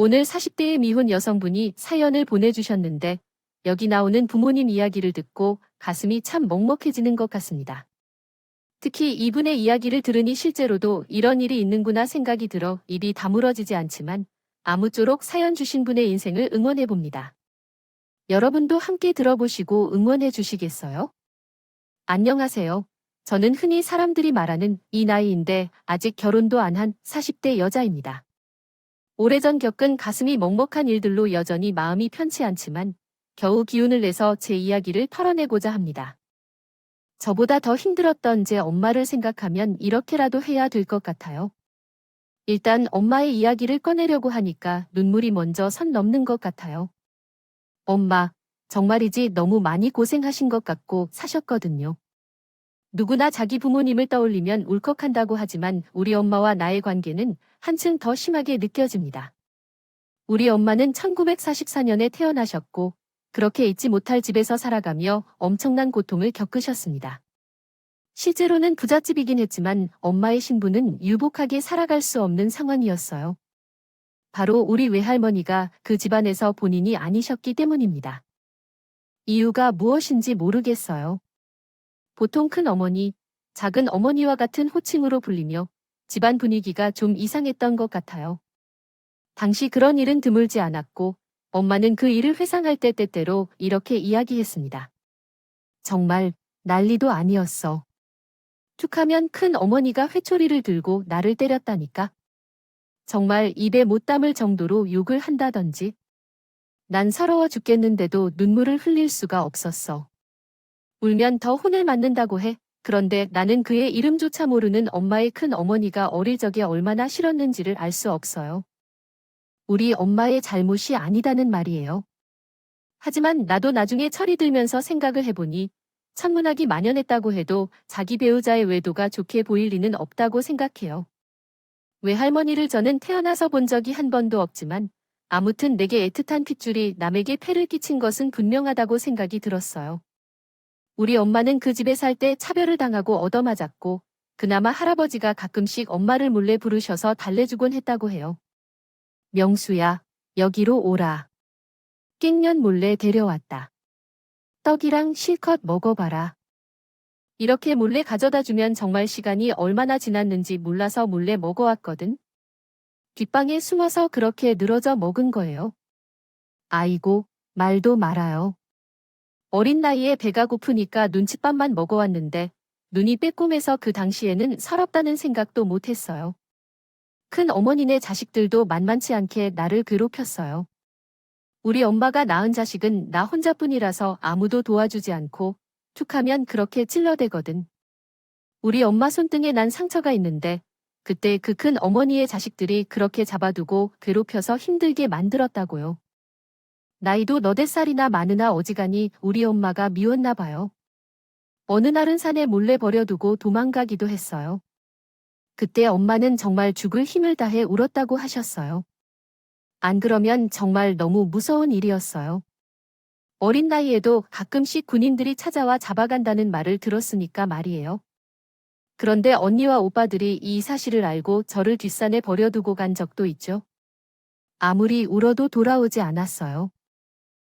오늘 40대의 미혼 여성분이 사연을 보내주셨는데 여기 나오는 부모님 이야기를 듣고 가슴이 참 먹먹해지는 것 같습니다. 특히 이분의 이야기를 들으니 실제로도 이런 일이 있는구나 생각이 들어 입이 다물어지지 않지만 아무쪼록 사연 주신 분의 인생을 응원해 봅니다. 여러분도 함께 들어보시고 응원해 주시겠어요? 안녕하세요. 저는 흔히 사람들이 말하는 이 나이인데 아직 결혼도 안 한 40대 여자입니다. 오래전 겪은 가슴이 먹먹한 일들로 여전히 마음이 편치 않지만 겨우 기운을 내서 제 이야기를 털어내고자 합니다. 저보다 더 힘들었던 제 엄마를 생각하면 이렇게라도 해야 될 것 같아요. 일단 엄마의 이야기를 꺼내려고 하니까 눈물이 먼저 선 넘는 것 같아요. 엄마, 정말이지 너무 많이 고생하신 것 같고 사셨거든요. 누구나 자기 부모님을 떠올리면 울컥한다고 하지만 우리 엄마와 나의 관계는 한층 더 심하게 느껴집니다. 우리 엄마는 1944년에 태어나셨고 그렇게 잊지 못할 집에서 살아가며 엄청난 고통을 겪으셨습니다. 실제로는 부잣집이긴 했지만 엄마의 신분은 유복하게 살아갈 수 없는 상황이었어요. 바로 우리 외할머니가 그 집안에서 본인이 아니셨기 때문입니다. 이유가 무엇인지 모르겠어요. 보통 큰 어머니, 작은 어머니와 같은 호칭으로 불리며 집안 분위기가 좀 이상했던 것 같아요. 당시 그런 일은 드물지 않았고 엄마는 그 일을 회상할 때 때때로 이렇게 이야기했습니다. 정말 난리도 아니었어. 툭하면 큰 어머니가 회초리를 들고 나를 때렸다니까. 정말 입에 못 담을 정도로 욕을 한다던지. 난 서러워 죽겠는데도 눈물을 흘릴 수가 없었어. 울면 더 혼을 맞는다고 해. 그런데 나는 그의 이름조차 모르는 엄마의 큰 어머니가 어릴 적에 얼마나 싫었는지를 알 수 없어요. 우리 엄마의 잘못이 아니다는 말이에요. 하지만 나도 나중에 철이 들면서 생각을 해보니 천문학이 만연했다고 해도 자기 배우자의 외도가 좋게 보일 리는 없다고 생각해요. 외할머니를 저는 태어나서 본 적이 한 번도 없지만 아무튼 내게 애틋한 핏줄이 남에게 폐를 끼친 것은 분명하다고 생각이 들었어요. 우리 엄마는 그 집에 살 때 차별을 당하고 얻어맞았고 그나마 할아버지가 가끔씩 엄마를 몰래 부르셔서 달래주곤 했다고 해요. 명수야, 여기로 오라. 깽년 몰래 데려왔다. 떡이랑 실컷 먹어봐라. 이렇게 몰래 가져다 주면 정말 시간이 얼마나 지났는지 몰라서 몰래 먹어왔거든. 뒷방에 숨어서 그렇게 늘어져 먹은 거예요. 아이고, 말도 말아요. 어린 나이에 배가 고프니까 눈칫밥만 먹어왔는데 눈이 빼꼼해서 그 당시에는 서럽다는 생각도 못했어요. 큰 어머니네 자식들도 만만치 않게 나를 괴롭혔어요. 우리 엄마가 낳은 자식은 나 혼자뿐이라서 아무도 도와주지 않고 툭하면 그렇게 찔러대거든. 우리 엄마 손등에 난 상처가 있는데 그때 그 큰 어머니의 자식들이 그렇게 잡아두고 괴롭혀서 힘들게 만들었다고요. 나이도 너댓 살이나 많으나 어지간히 우리 엄마가 미웠나 봐요. 어느 날은 산에 몰래 버려두고 도망가기도 했어요. 그때 엄마는 정말 죽을 힘을 다해 울었다고 하셨어요. 안 그러면 정말 너무 무서운 일이었어요. 어린 나이에도 가끔씩 군인들이 찾아와 잡아간다는 말을 들었으니까 말이에요. 그런데 언니와 오빠들이 이 사실을 알고 저를 뒷산에 버려두고 간 적도 있죠. 아무리 울어도 돌아오지 않았어요.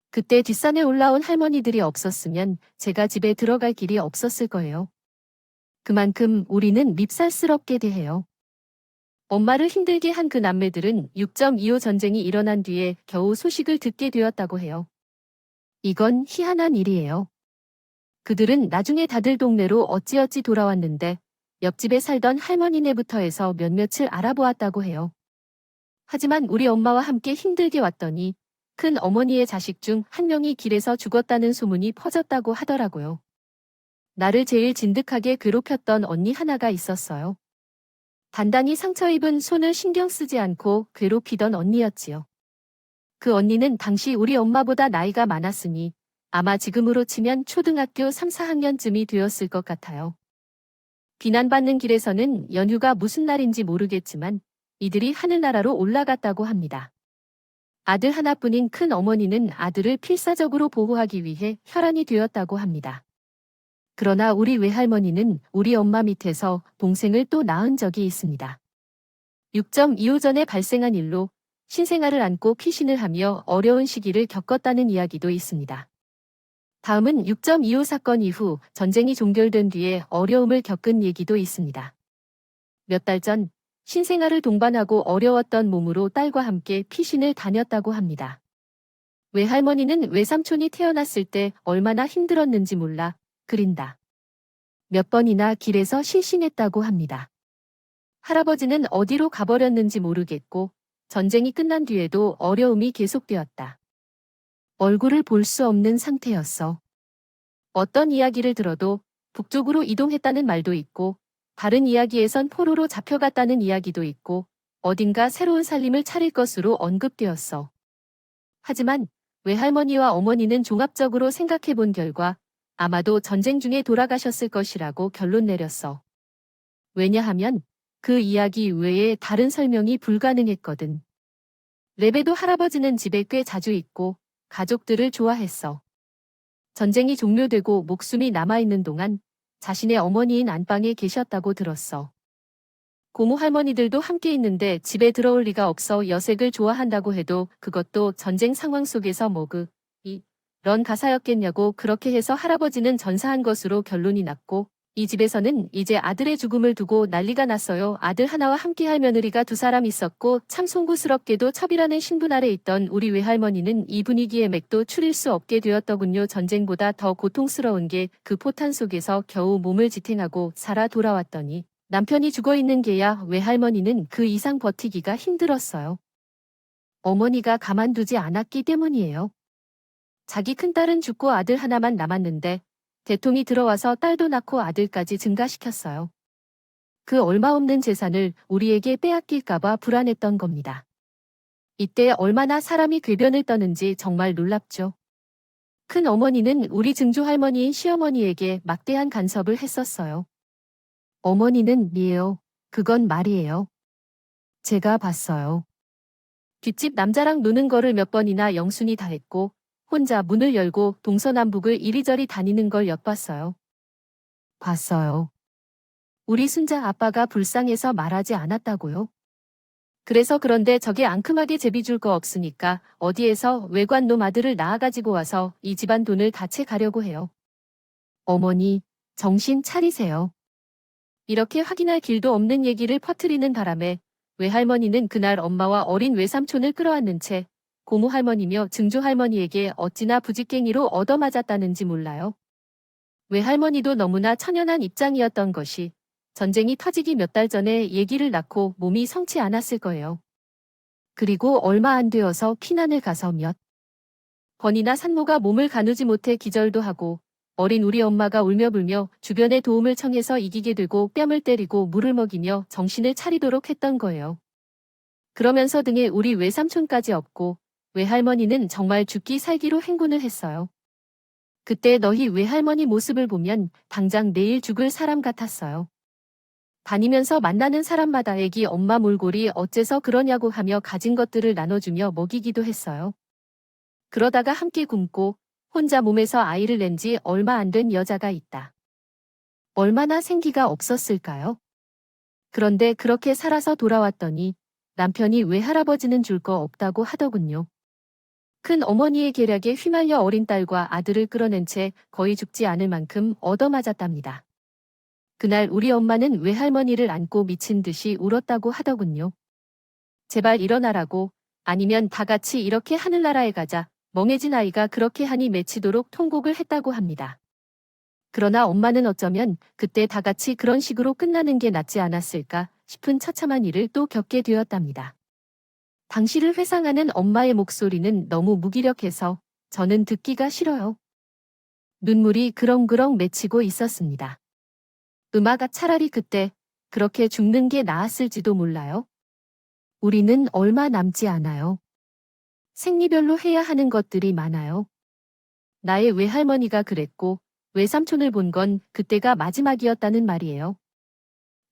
그때 뒷산에 올라온 할머니들이 없었으면 제가 집에 들어갈 길이 없었을 거예요. 그만큼 우리는 밉살스럽게 대해요. 엄마를 힘들게 한 그 남매들은 6.25 전쟁이 일어난 뒤에 겨우 소식을 듣게 되었다고 해요. 이건 희한한 일이에요. 그들은 나중에 다들 동네로 어찌어찌 돌아왔는데 옆집에 살던 할머니네부터 해서 몇몇을 알아보았다고 해요. 하지만 우리 엄마와 함께 힘들게 왔더니 큰 어머니의 자식 중 한 명이 길에서 죽었다는 소문이 퍼졌다고 하더라고요. 나를 제일 진득하게 괴롭혔던 언니 하나가 있었어요. 단단히 상처 입은 손을 신경 쓰지 않고 괴롭히던 언니였지요. 그 언니는 당시 우리 엄마보다 나이가 많았으니 아마 지금으로 치면 초등학교 3, 4학년쯤이 되었을 것 같아요. 비난받는 길에서는 연휴가 무슨 날인지 모르겠지만 이들이 하늘나라로 올라갔다고 합니다. 아들 하나뿐인 큰 어머니는 아들을 필사적으로 보호하기 위해 혈안이 되었다고 합니다. 그러나 우리 외할머니는 우리 엄마 밑에서 동생을 또 낳은 적이 있습니다. 6.25 전에 발생한 일로 신생아를 안고 피신을 하며 어려운 시기를 겪었다는 이야기도 있습니다. 다음은 6.25 사건 이후 전쟁이 종결된 뒤에 어려움을 겪은 얘기도 있습니다. 몇 달 전 신생아를 동반하고 어려웠던 몸으로 딸과 함께 피신을 다녔다고 합니다. 외할머니는 외삼촌이 태어났을 때 얼마나 힘들었는지 몰라 그린다. 몇 번이나 길에서 실신했다고 합니다. 할아버지는 어디로 가버렸는지 모르겠고 전쟁이 끝난 뒤에도 어려움이 계속되었다. 얼굴을 볼 수 없는 상태였어. 어떤 이야기를 들어도 북쪽으로 이동했다는 말도 있고 다른 이야기에선 포로로 잡혀갔다는 이야기도 있고 어딘가 새로운 살림을 차릴 것으로 언급되었어. 하지만 외할머니와 어머니는 종합적으로 생각해 본 결과 아마도 전쟁 중에 돌아가셨을 것이라고 결론 내렸어. 왜냐하면 그 이야기 외에 다른 설명이 불가능했거든. 레베도 할아버지는 집에 꽤 자주 있고 가족들을 좋아했어. 전쟁이 종료되고 목숨이 남아있는 동안 자신의 어머니인 안방에 계셨다고 들었어. 고모 할머니들도 함께 있는데 집에 들어올 리가 없어 여색을 좋아한다고 해도 그것도 전쟁 상황 속에서 이런 가사였겠냐고 그렇게 해서 할아버지는 전사한 것으로 결론이 났고 이 집에서는 이제 아들의 죽음을 두고 난리가 났어요. 아들 하나와 함께할 며느리가 2사람 있었고 참 송구스럽게도 첩이라는 신분 아래 있던 우리 외할머니는 이 분위기에 맥도 추릴 수 없게 되었더군요. 전쟁보다 더 고통스러운 게 그 포탄 속에서 겨우 몸을 지탱하고 살아 돌아왔더니 남편이 죽어있는 게야 외할머니는 그 이상 버티기가 힘들었어요. 어머니가 가만두지 않았기 때문이에요. 자기 큰딸은 죽고 아들 하나만 남았는데 대통이 들어와서 딸도 낳고 아들까지 증가시켰어요. 그 얼마 없는 재산을 우리에게 빼앗길까봐 불안했던 겁니다. 이때 얼마나 사람이 궤변을 떠는지 정말 놀랍죠. 큰 어머니는 우리 증조 할머니인 시어머니에게 막대한 간섭을 했었어요. 어머니는 미에요. 그건 말이에요. 제가 봤어요. 뒷집 남자랑 노는 거를 몇 번이나 영순이 다 했고 혼자 문을 열고 동서남북을 이리저리 다니는 걸 엿봤어요. 봤어요. 우리 순자 아빠가 불쌍해서 말하지 않았다고요? 그래서 그런데 저게 앙큼하게 제비 줄 거 없으니까 어디에서 외관놈 아들을 낳아가지고 와서 이 집안 돈을 다 채 가려고 해요. 어머니, 정신 차리세요. 이렇게 확인할 길도 없는 얘기를 퍼뜨리는 바람에 외할머니는 그날 엄마와 어린 외삼촌을 끌어안는 채 고모 할머니며 증조 할머니에게 어찌나 부직갱이로 얻어맞았다는지 몰라요. 외할머니도 너무나 천연한 입장이었던 것이 전쟁이 터지기 몇 달 전에 얘기를 낳고 몸이 성치 않았을 거예요. 그리고 얼마 안 되어서 피난을 가서 몇 번이나 산모가 몸을 가누지 못해 기절도 하고 어린 우리 엄마가 울며불며 주변의 도움을 청해서 이기게 되고 뺨을 때리고 물을 먹이며 정신을 차리도록 했던 거예요. 그러면서 등에 우리 외삼촌까지 업고 외할머니는 정말 죽기 살기로 행군을 했어요. 그때 너희 외할머니 모습을 보면 당장 내일 죽을 사람 같았어요. 다니면서 만나는 사람마다 애기 엄마 몰골이 어째서 그러냐고 하며 가진 것들을 나눠주며 먹이기도 했어요. 그러다가 함께 굶고 혼자 몸에서 아이를 낸 지 얼마 안 된 여자가 있다. 얼마나 생기가 없었을까요? 그런데 그렇게 살아서 돌아왔더니 남편이 외할아버지는 줄 거 없다고 하더군요. 큰 어머니의 계략에 휘말려 어린 딸과 아들을 끌어낸 채 거의 죽지 않을 만큼 얻어맞았답니다. 그날 우리 엄마는 외할머니를 안고 미친 듯이 울었다고 하더군요. 제발 일어나라고, 아니면 다 같이 이렇게 하늘나라에 가자. 멍해진 아이가 그렇게 하니 맺히도록 통곡을 했다고 합니다. 그러나 엄마는 어쩌면 그때 다 같이 그런 식으로 끝나는 게 낫지 않았을까 싶은 처참한 일을 또 겪게 되었답니다. 당시를 회상하는 엄마의 목소리는 너무 무기력해서 저는 듣기가 싫어요. 눈물이 그렁그렁 맺히고 있었습니다. 음아가 차라리 그때 그렇게 죽는 게 나았을지도 몰라요. 우리는 얼마 남지 않아요. 생리별로 해야 하는 것들이 많아요. 나의 외할머니가 그랬고 외삼촌을 본 건 그때가 마지막이었다는 말이에요.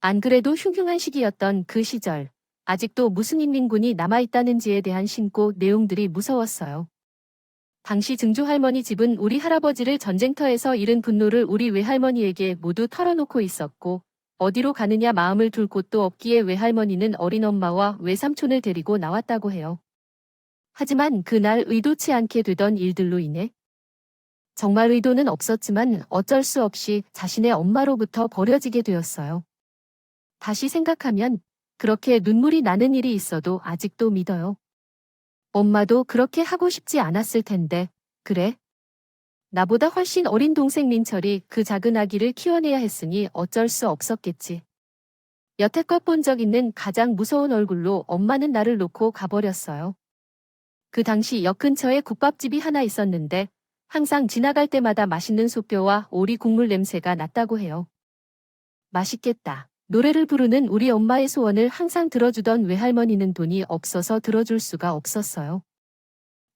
안 그래도 흉흉한 시기였던 그 시절, 아직도 무슨 인민군이 남아있다는지에 대한 신고 내용들이 무서웠어요. 당시 증조할머니 집은 우리 할아버지를 전쟁터에서 잃은 분노를 우리 외할머니에게 모두 털어놓고 있었고 어디로 가느냐 마음을 둘 곳도 없기에 외할머니는 어린 엄마와 외삼촌을 데리고 나왔다고 해요. 하지만 그날 의도치 않게 되던 일들로 인해 정말 의도는 없었지만 어쩔 수 없이 자신의 엄마로부터 버려지게 되었어요. 다시 생각하면 그렇게 눈물이 나는 일이 있어도 아직도 믿어요. 엄마도 그렇게 하고 싶지 않았을 텐데, 그래? 나보다 훨씬 어린 동생 민철이 그 작은 아기를 키워내야 했으니 어쩔 수 없었겠지. 여태껏 본 적 있는 가장 무서운 얼굴로 엄마는 나를 놓고 가버렸어요. 그 당시 역 근처에 국밥집이 하나 있었는데 항상 지나갈 때마다 맛있는 소뼈와 오리 국물 냄새가 났다고 해요. 맛있겠다. 노래를 부르는 우리 엄마의 소원을 항상 들어주던 외할머니는 돈이 없어서 들어줄 수가 없었어요.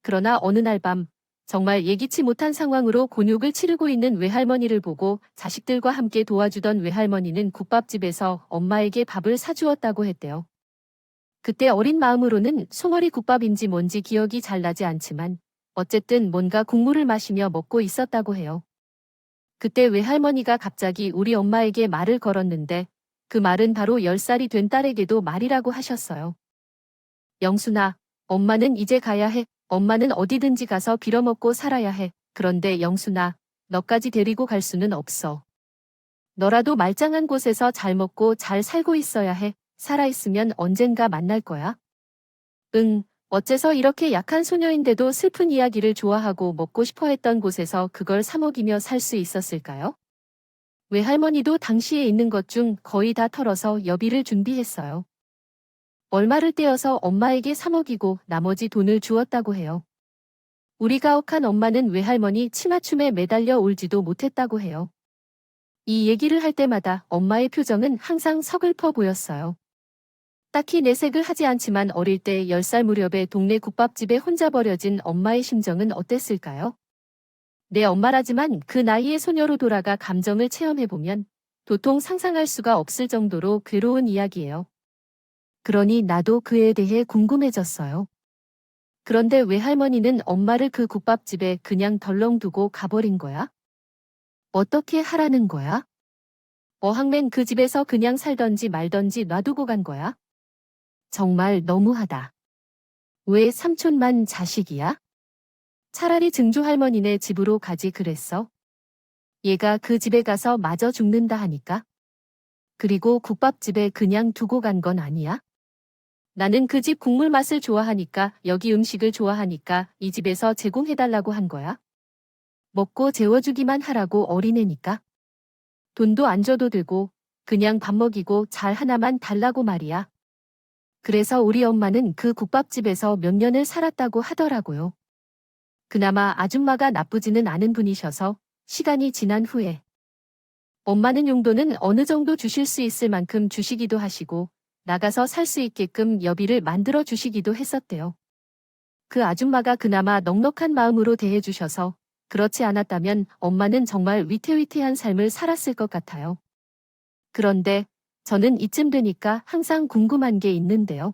그러나 어느 날 밤 정말 예기치 못한 상황으로 곤욕을 치르고 있는 외할머니를 보고 자식들과 함께 도와주던 외할머니는 국밥집에서 엄마에게 밥을 사주었다고 했대요. 그때 어린 마음으로는 송어리 국밥인지 뭔지 기억이 잘 나지 않지만 어쨌든 뭔가 국물을 마시며 먹고 있었다고 해요. 그때 외할머니가 갑자기 우리 엄마에게 말을 걸었는데 그 말은 바로 10살이 된 딸에게도 말이라고 하셨어요. 영순아, 엄마는 이제 가야 해. 엄마는 어디든지 가서 빌어먹고 살아야 해. 그런데 영순아, 너까지 데리고 갈 수는 없어. 너라도 말짱한 곳에서 잘 먹고 잘 살고 있어야 해. 살아있으면 언젠가 만날 거야. 응, 어째서 이렇게 약한 소녀인데도 슬픈 이야기를 좋아하고 먹고 싶어 했던 곳에서 그걸 사먹이며 살 수 있었을까요? 외할머니도 당시에 있는 것 중 거의 다 털어서 여비를 준비했어요. 얼마를 떼어서 엄마에게 사먹이고 나머지 돈을 주었다고 해요. 우리 가혹한 엄마는 외할머니 치맞춤에 매달려 울지도 못했다고 해요. 이 얘기를 할 때마다 엄마의 표정은 항상 서글퍼 보였어요. 딱히 내색을 하지 않지만 어릴 때 10살 무렵에 동네 국밥집에 혼자 버려진 엄마의 심정은 어땠을까요? 내 엄마라지만 그 나이의 소녀로 돌아가 감정을 체험해보면 도통 상상할 수가 없을 정도로 괴로운 이야기예요. 그러니 나도 그에 대해 궁금해졌어요. 그런데 외할머니는 엄마를 그 국밥집에 그냥 덜렁 두고 가버린 거야? 어떻게 하라는 거야? 어항맨 그 집에서 그냥 살던지 말던지 놔두고 간 거야? 정말 너무하다. 왜 삼촌만 자식이야? 차라리 증조 할머니네 집으로 가지 그랬어. 얘가 그 집에 가서 마저 죽는다 하니까. 그리고 국밥집에 그냥 두고 간 건 아니야? 나는 그 집 국물 맛을 좋아하니까 여기 음식을 좋아하니까 이 집에서 제공해달라고 한 거야. 먹고 재워주기만 하라고 어린애니까. 돈도 안 줘도 되고 그냥 밥 먹이고 잘 하나만 달라고 말이야. 그래서 우리 엄마는 그 국밥집에서 몇 년을 살았다고 하더라고요. 그나마 아줌마가 나쁘지는 않은 분이셔서 시간이 지난 후에 엄마는 용돈은 어느 정도 주실 수 있을 만큼 주시기도 하시고 나가서 살 수 있게끔 여비를 만들어 주시기도 했었대요. 그 아줌마가 그나마 넉넉한 마음으로 대해주셔서 그렇지 않았다면 엄마는 정말 위태위태한 삶을 살았을 것 같아요. 그런데 저는 이쯤 되니까 항상 궁금한 게 있는데요.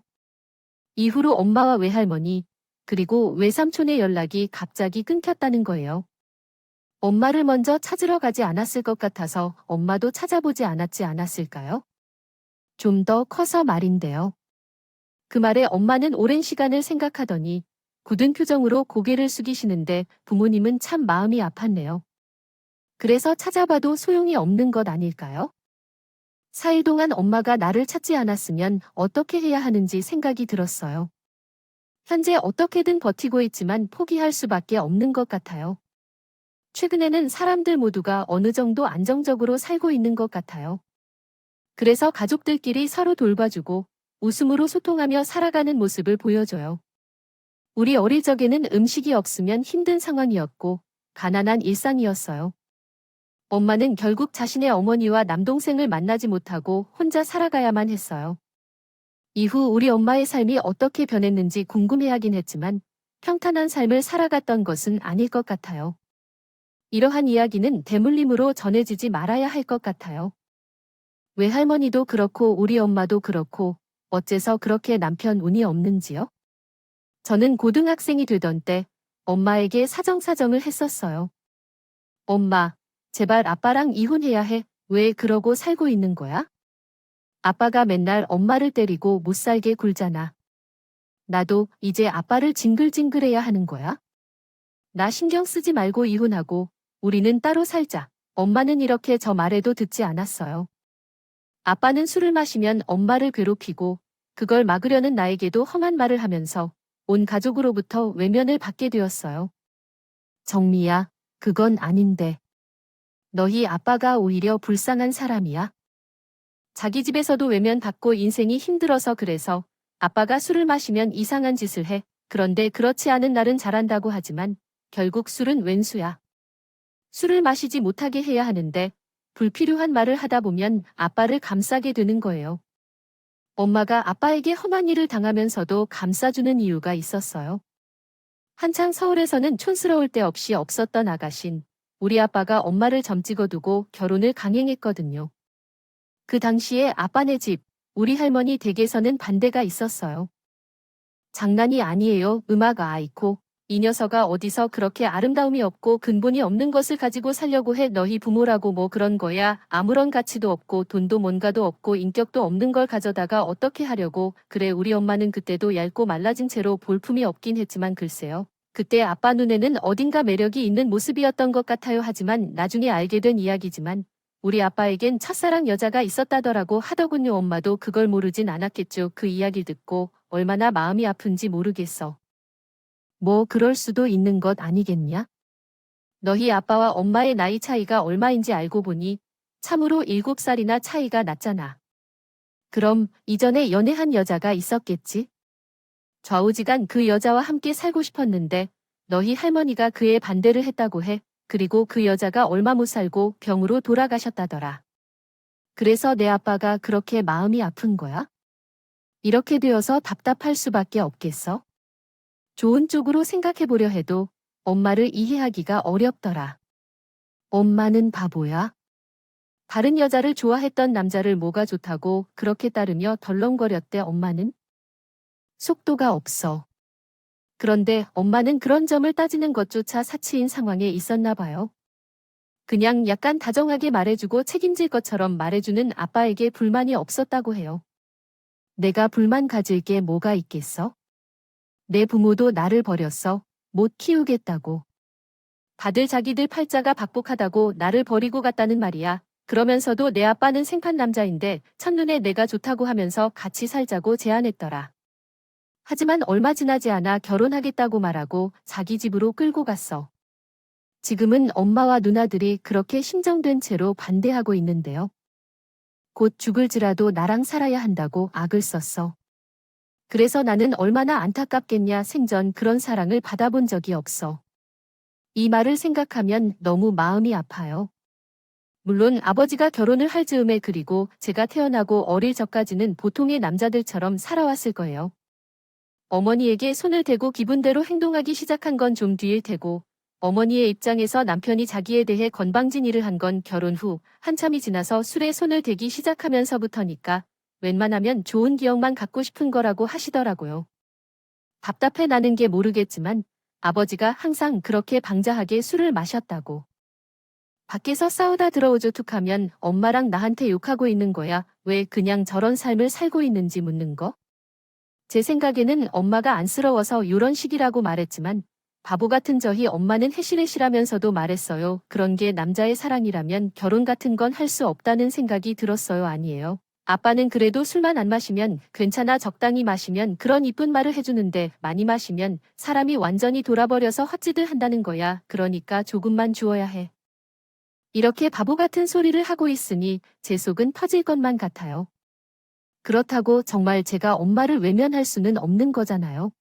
이후로 엄마와 외할머니, 그리고 외삼촌의 연락이 갑자기 끊겼다는 거예요. 엄마를 먼저 찾으러 가지 않았을 것 같아서 엄마도 찾아보지 않았지 않았을까요? 좀 더 커서 말인데요. 그 말에 엄마는 오랜 시간을 생각하더니 굳은 표정으로 고개를 숙이시는데 부모님은 참 마음이 아팠네요. 그래서 찾아봐도 소용이 없는 것 아닐까요? 4일 동안 엄마가 나를 찾지 않았으면 어떻게 해야 하는지 생각이 들었어요. 현재 어떻게든 버티고 있지만 포기할 수밖에 없는 것 같아요. 최근에는 사람들 모두가 어느 정도 안정적으로 살고 있는 것 같아요. 그래서 가족들끼리 서로 돌봐주고 웃음으로 소통하며 살아가는 모습을 보여줘요. 우리 어릴 적에는 음식이 없으면 힘든 상황이었고 가난한 일상이었어요. 엄마는 결국 자신의 어머니와 남동생을 만나지 못하고 혼자 살아가야만 했어요. 이후 우리 엄마의 삶이 어떻게 변했는지 궁금해하긴 했지만 평탄한 삶을 살아갔던 것은 아닐 것 같아요. 이러한 이야기는 대물림으로 전해지지 말아야 할 것 같아요. 외할머니도 그렇고 우리 엄마도 그렇고 어째서 그렇게 남편 운이 없는지요? 저는 고등학생이 되던 때 엄마에게 사정사정을 했었어요. 엄마, 제발 아빠랑 이혼해야 해. 왜 그러고 살고 있는 거야? 아빠가 맨날 엄마를 때리고 못 살게 굴잖아. 나도 이제 아빠를 징글징글해야 하는 거야? 나 신경 쓰지 말고 이혼하고 우리는 따로 살자. 엄마는 이렇게 저 말해도 듣지 않았어요. 아빠는 술을 마시면 엄마를 괴롭히고 그걸 막으려는 나에게도 험한 말을 하면서 온 가족으로부터 외면을 받게 되었어요. 정미야, 그건 아닌데. 너희 아빠가 오히려 불쌍한 사람이야? 자기 집에서도 외면받고 인생이 힘들어서 그래서 아빠가 술을 마시면 이상한 짓을 해. 그런데 그렇지 않은 날은 잘한다고 하지만 결국 술은 왼수야. 술을 마시지 못하게 해야 하는데 불필요한 말을 하다 보면 아빠를 감싸게 되는 거예요. 엄마가 아빠에게 험한 일을 당하면서도 감싸주는 이유가 있었어요. 한창 서울에서는 촌스러울 데 없이 없었던 아가신 우리 아빠가 엄마를 점찍어 두고 결혼을 강행했거든요. 그 당시에 아빠네 집, 우리 할머니 댁에서는 반대가 있었어요. 장난이 아니에요. 음악 아이코. 이 녀석아 어디서 그렇게 아름다움이 없고 근본이 없는 것을 가지고 살려고 해. 너희 부모라고 뭐 그런 거야. 아무런 가치도 없고 돈도 뭔가도 없고 인격도 없는 걸 가져다가 어떻게 하려고. 그래 우리 엄마는 그때도 얇고 말라진 채로 볼품이 없긴 했지만 글쎄요. 그때 아빠 눈에는 어딘가 매력이 있는 모습이었던 것 같아요. 하지만 나중에 알게 된 이야기지만 우리 아빠에겐 첫사랑 여자가 있었다더라고 하더군요. 엄마도 그걸 모르진 않았겠죠. 그 이야기 듣고 얼마나 마음이 아픈지 모르겠어. 뭐 그럴 수도 있는 것 아니겠냐? 너희 아빠와 엄마의 나이 차이가 얼마인지 알고 보니 참으로 7살이나 차이가 났잖아. 그럼 이전에 연애한 여자가 있었겠지? 좌우지간 그 여자와 함께 살고 싶었는데 너희 할머니가 그에 반대를 했다고 해. 그리고 그 여자가 얼마 못 살고 병으로 돌아가셨다더라. 그래서 내 아빠가 그렇게 마음이 아픈 거야? 이렇게 되어서 답답할 수밖에 없겠어? 좋은 쪽으로 생각해보려 해도 엄마를 이해하기가 어렵더라. 엄마는 바보야? 다른 여자를 좋아했던 남자를 뭐가 좋다고 그렇게 따르며 덜렁거렸대. 엄마는 속도가 없어. 그런데 엄마는 그런 점을 따지는 것조차 사치인 상황에 있었나 봐요. 그냥 약간 다정하게 말해주고 책임질 것처럼 말해주는 아빠에게 불만이 없었다고 해요. 내가 불만 가질 게 뭐가 있겠어? 내 부모도 나를 버렸어. 못 키우겠다고. 다들 자기들 팔자가 박복하다고 나를 버리고 갔다는 말이야. 그러면서도 내 아빠는 생판 남자인데 첫눈에 내가 좋다고 하면서 같이 살자고 제안했더라. 하지만 얼마 지나지 않아 결혼하겠다고 말하고 자기 집으로 끌고 갔어. 지금은 엄마와 누나들이 그렇게 심정된 채로 반대하고 있는데요. 곧 죽을지라도 나랑 살아야 한다고 악을 썼어. 그래서 나는 얼마나 안타깝겠냐. 생전 그런 사랑을 받아본 적이 없어. 이 말을 생각하면 너무 마음이 아파요. 물론 아버지가 결혼을 할 즈음에 그리고 제가 태어나고 어릴 적까지는 보통의 남자들처럼 살아왔을 거예요. 어머니에게 손을 대고 기분대로 행동하기 시작한 건 좀 뒤일 테고 어머니의 입장에서 남편이 자기에 대해 건방진 일을 한 건 결혼 후 한참이 지나서 술에 손을 대기 시작하면서부터니까 웬만하면 좋은 기억만 갖고 싶은 거라고 하시더라고요. 답답해 나는 게 모르겠지만 아버지가 항상 그렇게 방자하게 술을 마셨다고. 밖에서 싸우다 들어오죠 툭하면 엄마랑 나한테 욕하고 있는 거야. 왜 그냥 저런 삶을 살고 있는지 묻는 거? 제 생각에는 엄마가 안쓰러워서 요런 식이라고 말했지만 바보 같은 저희 엄마는 해실해실하면서도 말했어요. 그런 게 남자의 사랑이라면 결혼 같은 건 할 수 없다는 생각이 들었어요. 아니에요. 아빠는 그래도 술만 안 마시면 괜찮아 적당히 마시면 그런 이쁜 말을 해주는데 많이 마시면 사람이 완전히 돌아버려서 헛짓을 한다는 거야. 그러니까 조금만 주어야 해. 이렇게 바보 같은 소리를 하고 있으니 제 속은 터질 것만 같아요. 그렇다고 정말 제가 엄마를 외면할 수는 없는 거잖아요.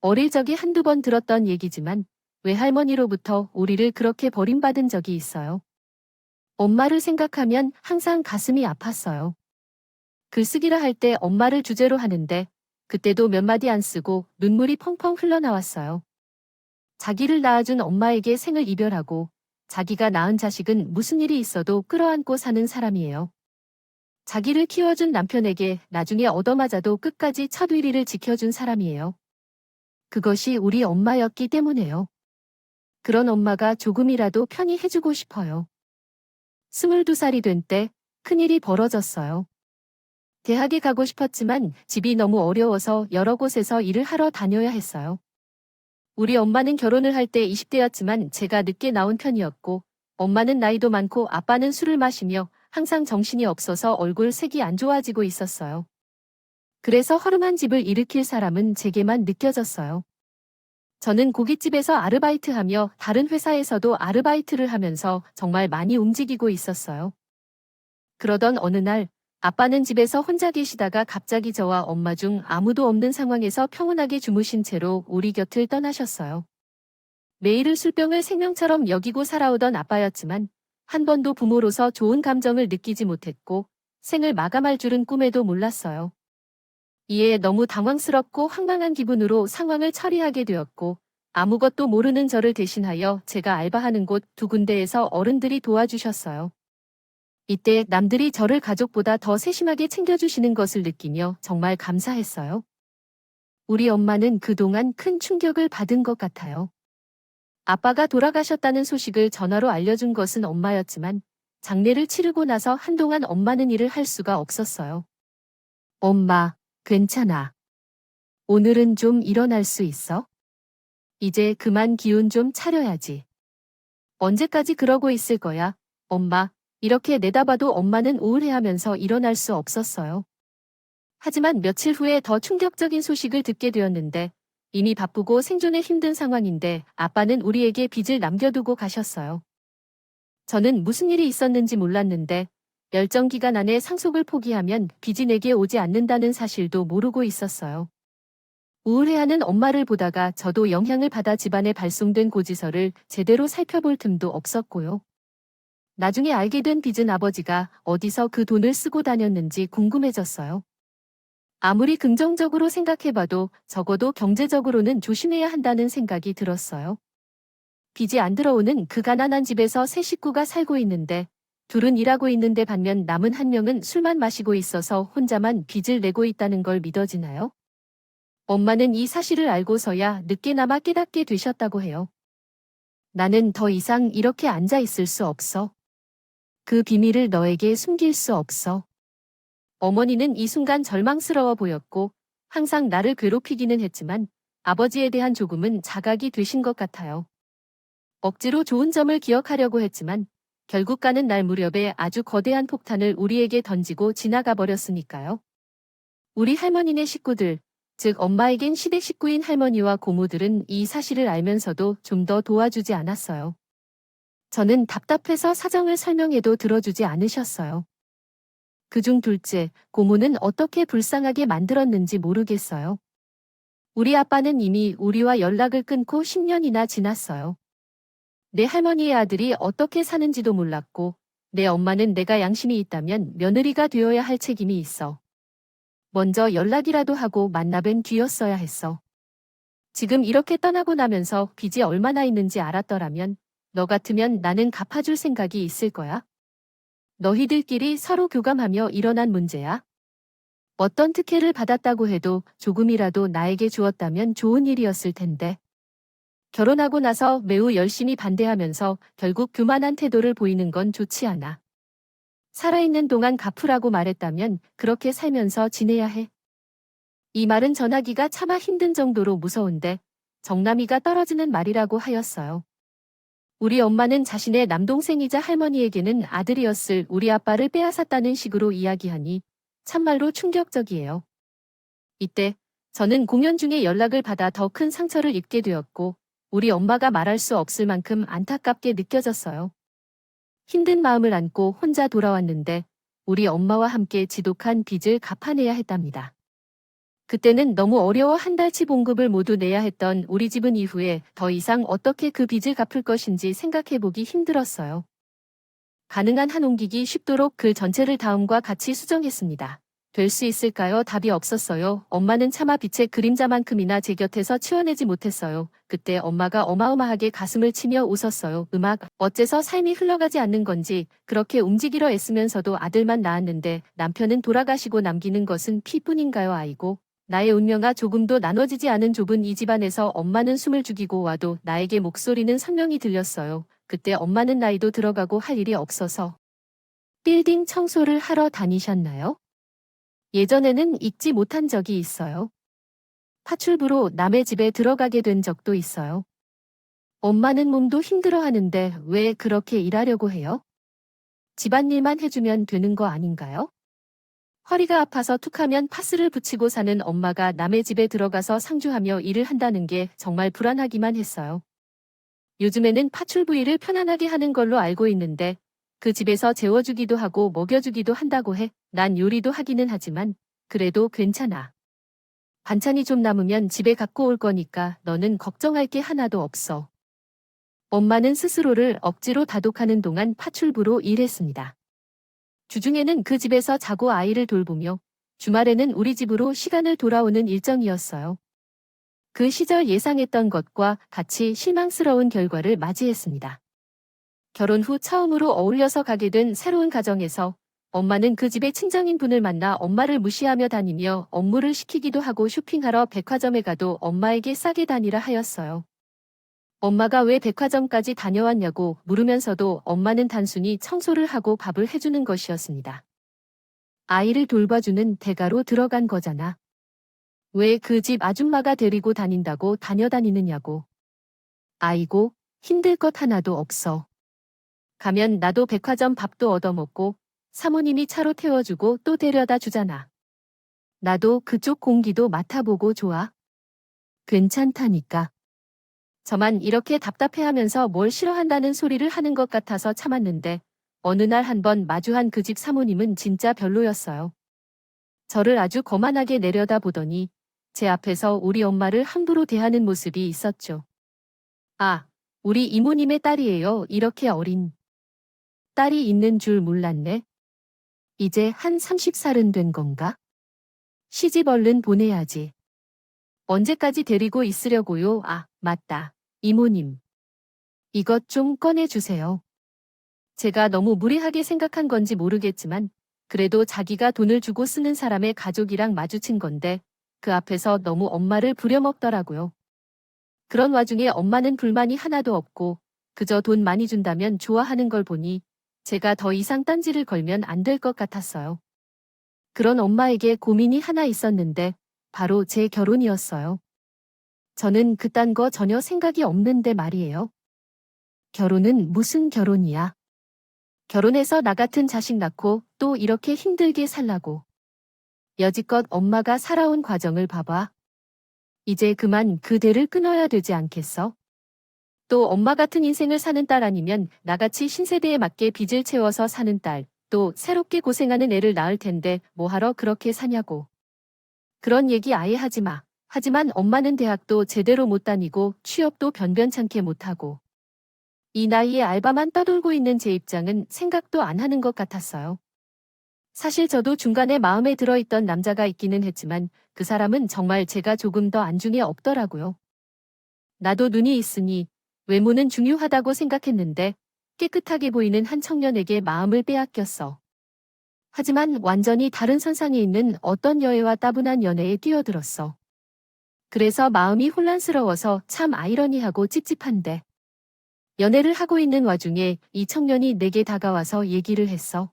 어릴 적에 한두 번 들었던 얘기지만 외할머니로부터 우리를 그렇게 버림받은 적이 있어요. 엄마를 생각하면 항상 가슴이 아팠어요. 글쓰기라 할 때 엄마를 주제로 하는데 그때도 몇 마디 안 쓰고 눈물이 펑펑 흘러나왔어요. 자기를 낳아준 엄마에게 생을 이별하고 자기가 낳은 자식은 무슨 일이 있어도 끌어안고 사는 사람이에요. 자기를 키워준 남편에게 나중에 얻어맞아도 끝까지 첫 위리를 지켜준 사람이에요. 그것이 우리 엄마였기 때문에요. 그런 엄마가 조금이라도 편히 해주고 싶어요. 22살이 된 때 큰일이 벌어졌어요. 대학에 가고 싶었지만 집이 너무 어려워서 여러 곳에서 일을 하러 다녀야 했어요. 우리 엄마는 결혼을 할 때 20대였지만 제가 늦게 나온 편이었고, 엄마는 나이도 많고 아빠는 술을 마시며 항상 정신이 없어서 얼굴 색이 안 좋아지고 있었어요. 그래서 허름한 집을 일으킬 사람은 제게만 느껴졌어요. 저는 고깃집에서 아르바이트하며 다른 회사에서도 아르바이트를 하면서 정말 많이 움직이고 있었어요. 그러던 어느 날 아빠는 집에서 혼자 계시다가 갑자기 저와 엄마 중 아무도 없는 상황에서 평온하게 주무신 채로 우리 곁을 떠나셨어요. 매일을 술병을 생명처럼 여기고 살아오던 아빠였지만 한 번도 부모로서 좋은 감정을 느끼지 못했고 생을 마감할 줄은 꿈에도 몰랐어요. 이에 너무 당황스럽고 황망한 기분으로 상황을 처리하게 되었고 아무것도 모르는 저를 대신하여 제가 알바하는 곳 두 군데에서 어른들이 도와주셨어요. 이때 남들이 저를 가족보다 더 세심하게 챙겨주시는 것을 느끼며 정말 감사했어요. 우리 엄마는 그동안 큰 충격을 받은 것 같아요. 아빠가 돌아가셨다는 소식을 전화로 알려준 것은 엄마였지만 장례를 치르고 나서 한동안 엄마는 일을 할 수가 없었어요. 엄마, 괜찮아. 오늘은 좀 일어날 수 있어? 이제 그만 기운 좀 차려야지. 언제까지 그러고 있을 거야, 엄마? 이렇게 내다봐도 엄마는 우울해하면서 일어날 수 없었어요. 하지만 며칠 후에 더 충격적인 소식을 듣게 되었는데 이미 바쁘고 생존에 힘든 상황인데 아빠는 우리에게 빚을 남겨두고 가셨어요. 저는 무슨 일이 있었는지 몰랐는데 열정 기간 안에 상속을 포기하면 빚이 내게 오지 않는다는 사실도 모르고 있었어요. 우울해하는 엄마를 보다가 저도 영향을 받아 집안에 발송된 고지서를 제대로 살펴볼 틈도 없었고요. 나중에 알게 된 빚은 아버지가 어디서 그 돈을 쓰고 다녔는지 궁금해졌어요. 아무리 긍정적으로 생각해봐도 적어도 경제적으로는 조심해야 한다는 생각이 들었어요. 빚이 안 들어오는 그 가난한 집에서 세 식구가 살고 있는데 둘은 일하고 있는데 반면 남은 한 명은 술만 마시고 있어서 혼자만 빚을 내고 있다는 걸 믿어지나요? 엄마는 이 사실을 알고서야 늦게나마 깨닫게 되셨다고 해요. 나는 더 이상 이렇게 앉아 있을 수 없어. 그 비밀을 너에게 숨길 수 없어. 어머니는 이 순간 절망스러워 보였고 항상 나를 괴롭히기는 했지만 아버지에 대한 조금은 자각이 되신 것 같아요. 억지로 좋은 점을 기억하려고 했지만 결국 가는 날 무렵에 아주 거대한 폭탄을 우리에게 던지고 지나가 버렸으니까요. 우리 할머니네 식구들, 즉 엄마에겐 시댁 식구인 할머니와 고모들은 이 사실을 알면서도 좀 더 도와주지 않았어요. 저는 답답해서 사정을 설명해도 들어주지 않으셨어요. 그중 둘째, 고모는 어떻게 불쌍하게 만들었는지 모르겠어요. 우리 아빠는 이미 우리와 연락을 끊고 10년이나 지났어요. 내 할머니의 아들이 어떻게 사는지도 몰랐고 내 엄마는 내가 양심이 있다면 며느리가 되어야 할 책임이 있어. 먼저 연락이라도 하고 만나뵌 뒤였어야 했어. 지금 이렇게 떠나고 나면서 빚이 얼마나 있는지 알았더라면 너 같으면 나는 갚아줄 생각이 있을 거야? 너희들끼리 서로 교감하며 일어난 문제야. 어떤 특혜를 받았다고 해도 조금이라도 나에게 주었다면 좋은 일이었을 텐데. 결혼하고 나서 매우 열심히 반대하면서 결국 교만한 태도를 보이는 건 좋지 않아. 살아있는 동안 갚으라고 말했다면 그렇게 살면서 지내야 해. 이 말은 전하기가 차마 힘든 정도로 무서운데 정남이가 떨어지는 말이라고 하였어요. 우리 엄마는 자신의 남동생이자 할머니에게는 아들이었을 우리 아빠를 빼앗았다는 식으로 이야기하니 참말로 충격적이에요. 이때 저는 공연 중에 연락을 받아 더 큰 상처를 입게 되었고 우리 엄마가 말할 수 없을 만큼 안타깝게 느껴졌어요. 힘든 마음을 안고 혼자 돌아왔는데 우리 엄마와 함께 지독한 빚을 갚아내야 했답니다. 그때는 너무 어려워 한 달치 봉급을 모두 내야 했던 우리 집은 이후에 더 이상 어떻게 그 빚을 갚을 것인지 생각해보기 힘들었어요. 가능한 한 옮기기 쉽도록 글 전체를 다음과 같이 수정했습니다. 될 수 있을까요? 답이 없었어요. 엄마는 차마 빛의 그림자만큼이나 제 곁에서 치워내지 못했어요. 그때 엄마가 어마어마하게 가슴을 치며 웃었어요. 어째서 삶이 흘러가지 않는 건지 그렇게 움직이려 애쓰면서도 아들만 낳았는데 남편은 돌아가시고 남기는 것은 피뿐인가요? 아이고. 나의 운명아 조금도 나눠지지 않은 좁은 이 집안에서 엄마는 숨을 죽이고 와도 나에게 목소리는 선명히 들렸어요. 그때 엄마는 나이도 들어가고 할 일이 없어서 빌딩 청소를 하러 다니셨나요? 예전에는 잊지 못한 적이 있어요. 파출부로 남의 집에 들어가게 된 적도 있어요. 엄마는 몸도 힘들어 하는데 왜 그렇게 일하려고 해요? 집안일만 해주면 되는 거 아닌가요? 허리가 아파서 툭하면 파스를 붙이고 사는 엄마가 남의 집에 들어가서 상주하며 일을 한다는 게 정말 불안하기만 했어요. 요즘에는 파출부 일을 편안하게 하는 걸로 알고 있는데 그 집에서 재워주기도 하고 먹여주기도 한다고 해. 난 요리도 하기는 하지만 그래도 괜찮아. 반찬이 좀 남으면 집에 갖고 올 거니까 너는 걱정할 게 하나도 없어. 엄마는 스스로를 억지로 다독하는 동안 파출부로 일했습니다. 주중에는 그 집에서 자고 아이를 돌보며 주말에는 우리 집으로 시간을 돌아오는 일정이었어요. 그 시절 예상했던 것과 같이 실망스러운 결과를 맞이했습니다. 결혼 후 처음으로 어울려서 가게 된 새로운 가정에서 엄마는 그 집의 친정인분을 만나 엄마를 무시하며 다니며 업무를 시키기도 하고 쇼핑하러 백화점에 가도 엄마에게 싸게 다니라 하였어요. 엄마가 왜 백화점까지 다녀왔냐고 물으면서도 엄마는 단순히 청소를 하고 밥을 해주는 것이었습니다. 아이를 돌봐주는 대가로 들어간 거잖아. 왜 그 집 아줌마가 데리고 다닌다고 다녀다니느냐고. 아이고, 힘들 것 하나도 없어. 가면 나도 백화점 밥도 얻어먹고 사모님이 차로 태워주고 또 데려다 주잖아. 나도 그쪽 공기도 맡아보고 좋아. 괜찮다니까. 저만 이렇게 답답해하면서 뭘 싫어한다는 소리를 하는 것 같아서 참았는데 어느 날 한번 마주한 그 집 사모님은 진짜 별로였어요. 저를 아주 거만하게 내려다보더니 제 앞에서 우리 엄마를 함부로 대하는 모습이 있었죠. 아, 우리 이모님의 딸이에요. 이렇게 어린 딸이 있는 줄 몰랐네. 이제 한 30살은 된 건가? 시집 얼른 보내야지. 언제까지 데리고 있으려고요? 아, 맞다. 이모님. 이것 좀 꺼내주세요. 제가 너무 무리하게 생각한 건지 모르겠지만 그래도 자기가 돈을 주고 쓰는 사람의 가족이랑 마주친 건데 그 앞에서 너무 엄마를 부려먹더라고요. 그런 와중에 엄마는 불만이 하나도 없고 그저 돈 많이 준다면 좋아하는 걸 보니 제가 더 이상 딴지를 걸면 안 될 것 같았어요. 그런 엄마에게 고민이 하나 있었는데 바로 제 결혼이었어요. 저는 그딴 거 전혀 생각이 없는데 말이에요. 결혼은 무슨 결혼이야? 결혼해서 나 같은 자식 낳고 또 이렇게 힘들게 살라고. 여지껏 엄마가 살아온 과정을 봐봐. 이제 그만 그 대를 끊어야 되지 않겠어? 또 엄마 같은 인생을 사는 딸 아니면 나같이 신세대에 맞게 빚을 채워서 사는 딸, 또 새롭게 고생하는 애를 낳을 텐데 뭐하러 그렇게 사냐고. 그런 얘기 아예 하지 마. 하지만 엄마는 대학도 제대로 못 다니고 취업도 변변찮게 못하고. 이 나이에 알바만 떠돌고 있는 제 입장은 생각도 안 하는 것 같았어요. 사실 저도 중간에 마음에 들어있던 남자가 있기는 했지만 그 사람은 정말 제가 조금 더 안중에 없더라고요. 나도 눈이 있으니 외모는 중요하다고 생각했는데 깨끗하게 보이는 한 청년에게 마음을 빼앗겼어. 하지만 완전히 다른 선상에 있는 어떤 여애와 따분한 연애에 뛰어들었어. 그래서 마음이 혼란스러워서 참 아이러니하고 찝찝한데. 연애를 하고 있는 와중에 이 청년이 내게 다가와서 얘기를 했어.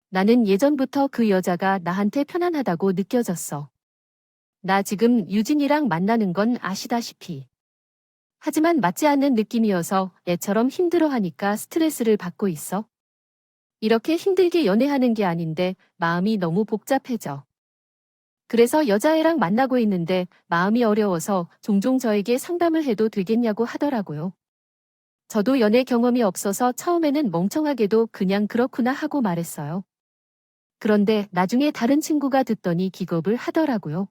나는 예전부터 그 여자가 나한테 편안하다고 느껴졌어. 나 지금 유진이랑 만나는 건 아시다시피. 하지만 맞지 않는 느낌이어서 애처럼 힘들어하니까 스트레스를 받고 있어. 이렇게 힘들게 연애하는 게 아닌데 마음이 너무 복잡해져. 그래서 여자애랑 만나고 있는데 마음이 어려워서 종종 저에게 상담을 해도 되겠냐고 하더라고요. 저도 연애 경험이 없어서 처음에는 멍청하게도 그냥 그렇구나 하고 말했어요. 그런데 나중에 다른 친구가 듣더니 기겁을 하더라고요.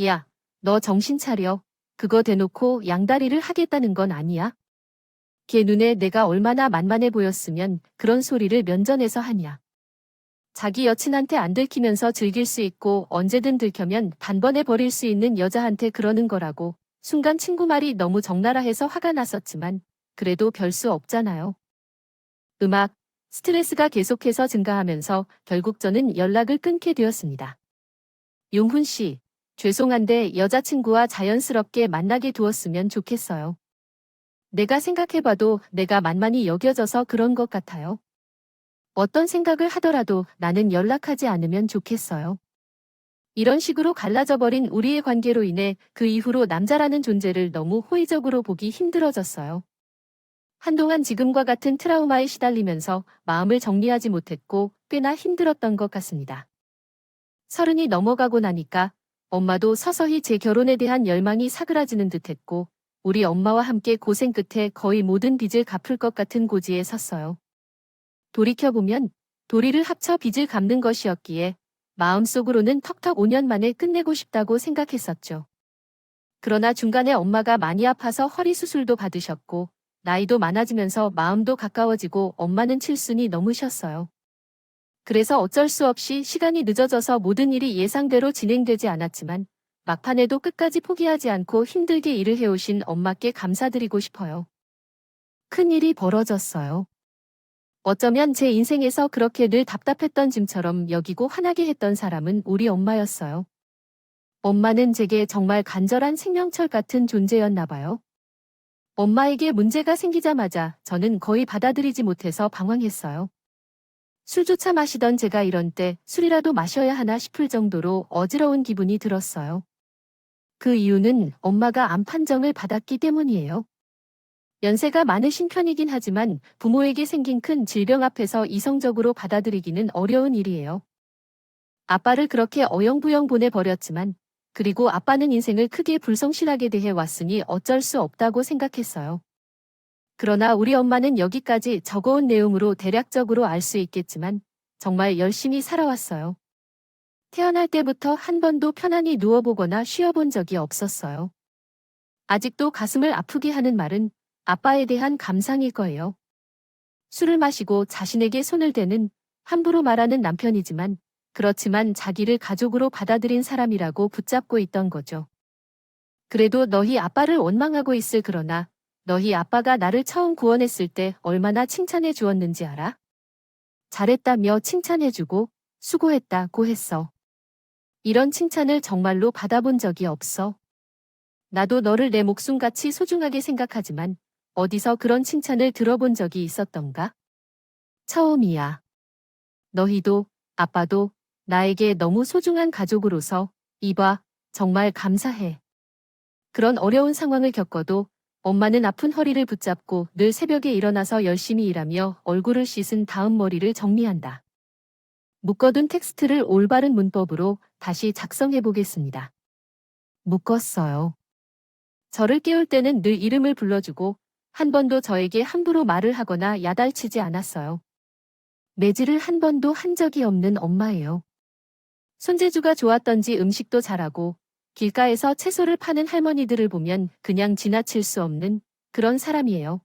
야, 너 정신 차려. 그거 대놓고 양다리를 하겠다는 건 아니야? 걔 눈에 내가 얼마나 만만해 보였으면 그런 소리를 면전에서 하냐. 자기 여친한테 안 들키면서 즐길 수 있고 언제든 들켜면 단번에 버릴 수 있는 여자한테 그러는 거라고. 순간 친구 말이 너무 적나라 해서 화가 났었지만 그래도 별 수 없잖아요. 스트레스가 계속해서 증가하면서 결국 저는 연락을 끊게 되었습니다. 용훈 씨, 죄송한데 여자친구와 자연스럽게 만나게 두었으면 좋겠어요. 내가 생각해봐도 내가 만만히 여겨져서 그런 것 같아요. 어떤 생각을 하더라도 나는 연락하지 않으면 좋겠어요. 이런 식으로 갈라져 버린 우리의 관계로 인해 그 이후로 남자라는 존재를 너무 호의적으로 보기 힘들어졌어요. 한동안 지금과 같은 트라우마에 시달리면서 마음을 정리하지 못했고 꽤나 힘들었던 것 같습니다. 30이 넘어가고 나니까 엄마도 서서히 제 결혼에 대한 열망이 사그라지는 듯했고 우리 엄마와 함께 고생 끝에 거의 모든 빚을 갚을 것 같은 고지에 섰어요. 돌이켜보면 도리를 합쳐 빚을 갚는 것이었기에 마음속으로는 턱턱 5년 만에 끝내고 싶다고 생각했었죠. 그러나 중간에 엄마가 많이 아파서 허리 수술도 받으셨고 나이도 많아지면서 마음도 가까워지고 엄마는 칠순이 넘으셨어요. 그래서 어쩔 수 없이 시간이 늦어져서 모든 일이 예상대로 진행되지 않았지만 막판에도 끝까지 포기하지 않고 힘들게 일을 해오신 엄마께 감사드리고 싶어요. 큰일이 벌어졌어요. 어쩌면 제 인생에서 그렇게 늘 답답했던 짐처럼 여기고 화나게 했던 사람은 우리 엄마였어요. 엄마는 제게 정말 간절한 생명철 같은 존재였나 봐요. 엄마에게 문제가 생기자마자 저는 거의 받아들이지 못해서 방황했어요. 술조차 마시던 제가 이런 때 술이라도 마셔야 하나 싶을 정도로 어지러운 기분이 들었어요. 그 이유는 엄마가 암 판정을 받았기 때문이에요. 연세가 많으신 편이긴 하지만 부모에게 생긴 큰 질병 앞에서 이성적으로 받아들이기는 어려운 일이에요. 아빠를 그렇게 어영부영 보내버렸지만 그리고 아빠는 인생을 크게 불성실하게 대해 왔으니 어쩔 수 없다고 생각했어요. 그러나 우리 엄마는 여기까지 적어온 내용으로 대략적으로 알 수 있겠지만 정말 열심히 살아왔어요. 태어날 때부터 한 번도 편안히 누워보거나 쉬어본 적이 없었어요. 아직도 가슴을 아프게 하는 말은 아빠에 대한 감상일 거예요. 술을 마시고 자신에게 손을 대는 함부로 말하는 남편이지만 그렇지만 자기를 가족으로 받아들인 사람이라고 붙잡고 있던 거죠. 그래도 너희 아빠를 원망하고 있을 그러나 너희 아빠가 나를 처음 구원했을 때 얼마나 칭찬해 주었는지 알아? 잘했다며 칭찬해주고 수고했다고 했어. 이런 칭찬을 정말로 받아본 적이 없어. 나도 너를 내 목숨같이 소중하게 생각하지만 어디서 그런 칭찬을 들어본 적이 있었던가? 처음이야. 너희도 아빠도 나에게 너무 소중한 가족으로서 이봐 정말 감사해. 그런 어려운 상황을 겪어도 엄마는 아픈 허리를 붙잡고 늘 새벽에 일어나서 열심히 일하며 얼굴을 씻은 다음 머리를 정리한다. 묶어둔 텍스트를 올바른 문법으로 다시 작성해 보겠습니다. 묶었어요. 저를 깨울 때는 늘 이름을 불러주고 한 번도 저에게 함부로 말을 하거나 야단치지 않았어요. 매질을 한 번도 한 적이 없는 엄마예요. 손재주가 좋았던지 음식도 잘하고 길가에서 채소를 파는 할머니들을 보면 그냥 지나칠 수 없는 그런 사람이에요.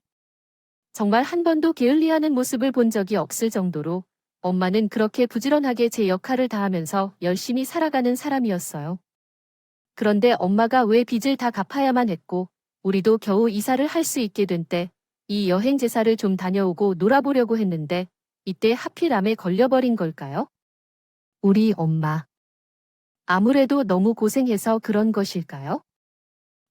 정말 한 번도 게을리하는 모습을 본 적이 없을 정도로 엄마는 그렇게 부지런하게 제 역할을 다하면서 열심히 살아가는 사람이었어요. 그런데 엄마가 왜 빚을 다 갚아야만 했고 우리도 겨우 이사를 할 수 있게 된 때 이 여행 제사를 좀 다녀오고 놀아보려고 했는데 이때 하필 암에 걸려버린 걸까요? 우리 엄마. 아무래도 너무 고생해서 그런 것일까요?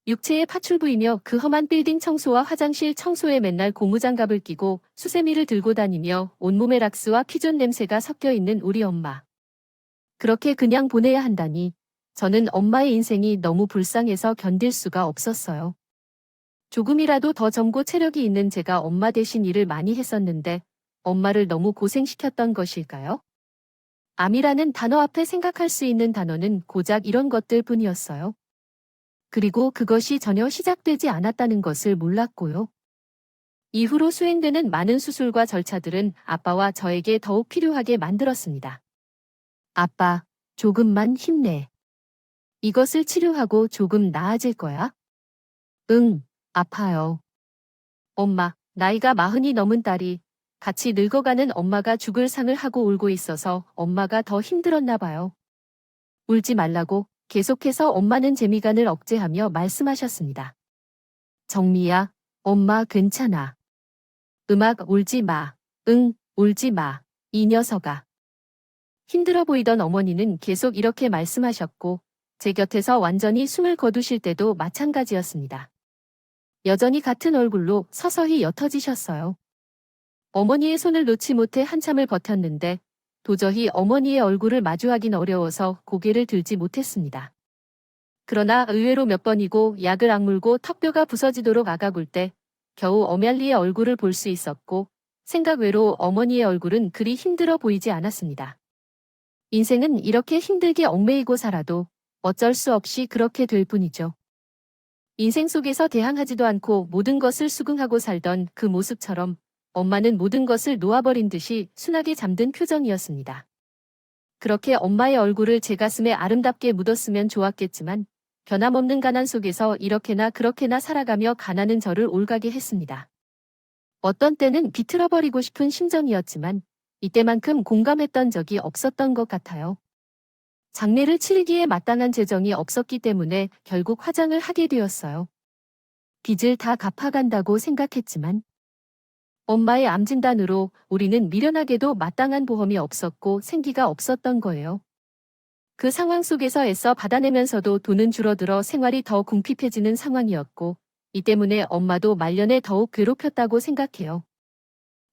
육체의 파출부이며 그 험한 빌딩 청소와 화장실 청소에 맨날 고무장갑을 끼고 수세미를 들고 다니며 온몸에 락스와 피존 냄새가 섞여 있는 우리 엄마. 그렇게 그냥 보내야 한다니 저는 엄마의 인생이 너무 불쌍해서 견딜 수가 없었어요. 조금이라도 더 젊고 체력이 있는 제가 엄마 대신 일을 많이 했었는데 엄마를 너무 고생시켰던 것일까요? 암이라는 단어 앞에 생각할 수 있는 단어는 고작 이런 것들 뿐이었어요. 그리고 그것이 전혀 시작되지 않았다는 것을 몰랐고요. 이후로 수행되는 많은 수술과 절차들은 아빠와 저에게 더욱 필요하게 만들었습니다. 아빠, 조금만 힘내. 이것을 치료하고 조금 나아질 거야? 응, 아파요. 엄마, 나이가 40이 넘은 딸이 같이 늙어가는 엄마가 죽을 상을 하고 울고 있어서 엄마가 더 힘들었나 봐요. 울지 말라고 계속해서 엄마는 재미간을 억제하며 말씀하셨습니다. 정미야, 엄마 괜찮아. 울지 마. 응, 울지 마. 이 녀석아. 힘들어 보이던 어머니는 계속 이렇게 말씀하셨고 제 곁에서 완전히 숨을 거두실 때도 마찬가지였습니다. 여전히 같은 얼굴로 서서히 옅어지셨어요. 어머니의 손을 놓지 못해 한참을 버텼는데 도저히 어머니의 얼굴을 마주하긴 어려워서 고개를 들지 못했습니다. 그러나 의외로 몇 번이고 약을 악물고 턱뼈가 부서지도록 아가굴 때 겨우 어멜리의 얼굴을 볼 수 있었고 생각 외로 어머니의 얼굴은 그리 힘들어 보이지 않았습니다. 인생은 이렇게 힘들게 얽매이고 살아도 어쩔 수 없이 그렇게 될 뿐이죠. 인생 속에서 대항하지도 않고 모든 것을 수긍하고 살던 그 모습처럼 엄마는 모든 것을 놓아버린 듯이 순하게 잠든 표정이었습니다. 그렇게 엄마의 얼굴을 제 가슴에 아름답게 묻었으면 좋았겠지만 변함없는 가난 속에서 이렇게나 그렇게나 살아가며 가난은 저를 올가게 했습니다. 어떤 때는 비틀어버리고 싶은 심정이었지만 이때만큼 공감했던 적이 없었던 것 같아요. 장례를 치르기에 마땅한 재정이 없었기 때문에 결국 화장을 하게 되었어요. 빚을 다 갚아간다고 생각했지만 엄마의 암 진단으로 우리는 미련하게도 마땅한 보험이 없었고 생기가 없었던 거예요. 그 상황 속에서 애써 받아내면서도 돈은 줄어들어 생활이 더 궁핍해지는 상황이었고 이 때문에 엄마도 말년에 더욱 괴롭혔다고 생각해요.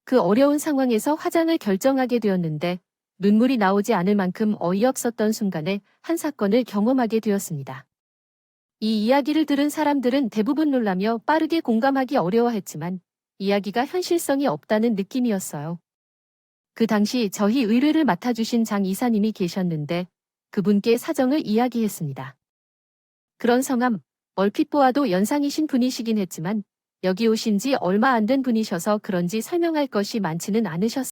그 어려운 상황에서 화장을 결정하게 되었는데 눈물이 나오지 않을 만큼 어이없었던 순간에 한 사건을 경험하게 되었습니다. 이 이야기를 들은 사람들은 대부분 놀라며 빠르게 공감하기 어려워했지만 이야기가 현실성이 없다는 느낌이었어요. 그 당시 저희 의뢰를 맡아주신 장 이사님이 계셨는데 그분께 사정을 이야기했습니다. 그런 성함, 얼핏 보아도 연상이신 분이시긴 했지만 여기 오신 지 얼마 안 된 분이셔서 그런지 설명할 것이 많지는 않으셨어요.